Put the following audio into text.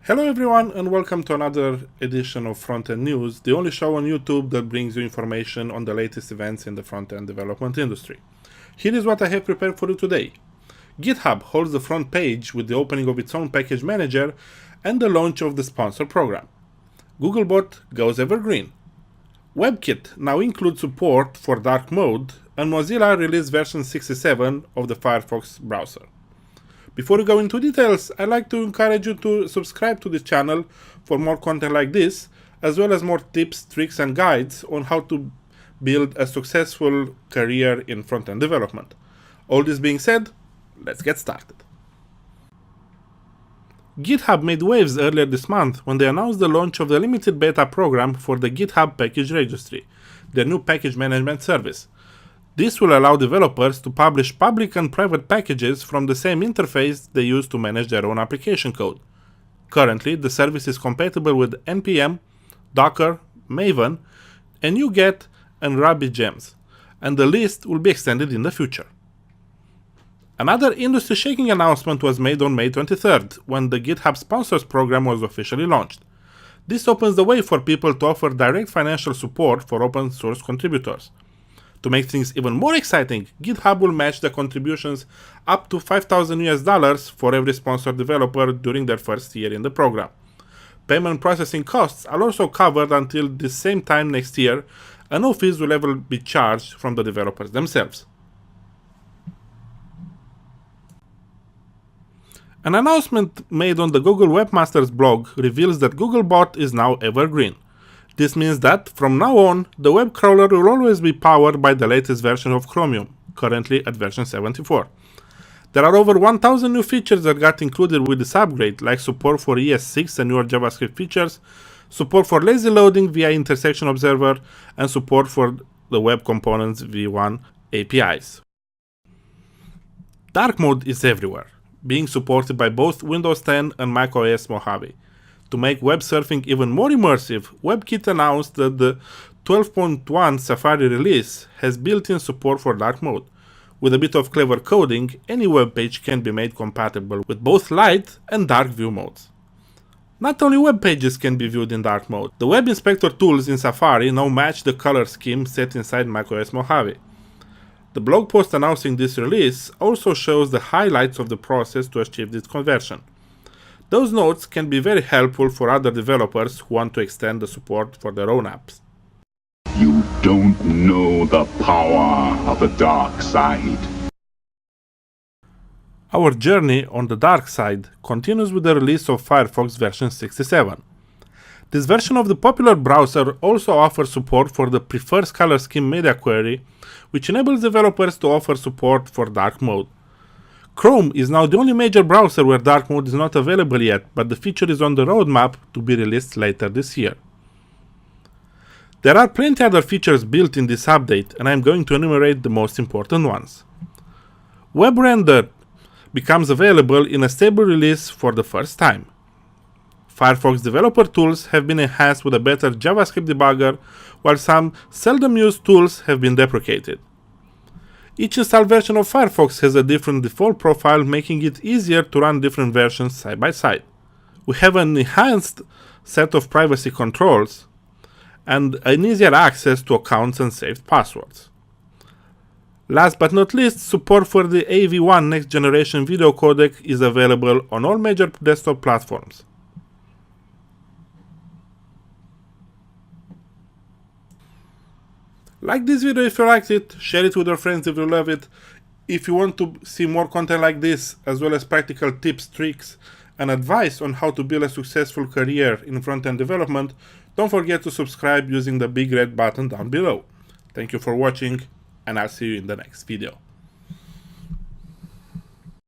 Hello everyone and welcome to another edition of Frontend News, the only show on YouTube that brings you information on the latest events in the front-end development industry. Here is what I have prepared for you today. GitHub holds the front page with the opening of its own package manager and the launch of the sponsor program. GoogleBot goes evergreen. WebKit now includes support for dark mode, and Mozilla released version 67 of the Firefox browser. Before we go into details, I'd like to encourage you to subscribe to this channel for more content like this, as well as more tips, tricks, and guides on how to build a successful career in front-end development. All this being said, let's get started. GitHub made waves earlier this month when they announced the launch of the limited beta program for the GitHub Package Registry, their new package management service. This will allow developers to publish public and private packages from the same interface they use to manage their own application code. Currently, the service is compatible with NPM, Docker, Maven, NuGet, and RabbitGems, and the list will be extended in the future. Another industry-shaking announcement was made on May 23rd, when the GitHub Sponsors program was officially launched. This opens the way for people to offer direct financial support for open source contributors. To make things even more exciting, GitHub will match the contributions up to $5,000 for every sponsored developer during their first year in the program. Payment processing costs are also covered until the same time next year, and no fees will ever be charged from the developers themselves. An announcement made on the Google Webmasters blog reveals that GoogleBot is now evergreen. This means that, from now on, the web crawler will always be powered by the latest version of Chromium, currently at version 74. There are over 1,000 new features that got included with this upgrade, like support for ES6 and newer JavaScript features, support for lazy loading via Intersection Observer, and support for the Web Components v1 APIs. Dark mode is everywhere, being supported by both Windows 10 and macOS Mojave. To make web surfing even more immersive, WebKit announced that the 12.1 Safari release has built-in support for dark mode. With a bit of clever coding, any web page can be made compatible with both light and dark view modes. Not only web pages can be viewed in dark mode, the web inspector tools in Safari now match the color scheme set inside macOS Mojave. The blog post announcing this release also shows the highlights of the process to achieve this conversion. Those notes can be very helpful for other developers who want to extend the support for their own apps. You don't know the power of the dark side. Our journey on the dark side continues with the release of Firefox version 67. This version of the popular browser also offers support for the prefers color scheme media query, which enables developers to offer support for dark mode. Chrome is now the only major browser where dark mode is not available yet, but the feature is on the roadmap to be released later this year. There are plenty other features built in this update, and I'm going to enumerate the most important ones. Web Render becomes available in a stable release for the first time. Firefox developer tools have been enhanced with a better JavaScript debugger, while some seldom used tools have been deprecated. Each installed version of Firefox has a different default profile, making it easier to run different versions side by side. We have an enhanced set of privacy controls and an easier access to accounts and saved passwords. Last but not least, support for the AV1 next generation video codec is available on all major desktop platforms. Like this video if you liked it, share it with your friends if you love it. If you want to see more content like this, as well as practical tips, tricks, and advice on how to build a successful career in front-end development, don't forget to subscribe using the big red button down below. Thank you for watching, and I'll see you in the next video.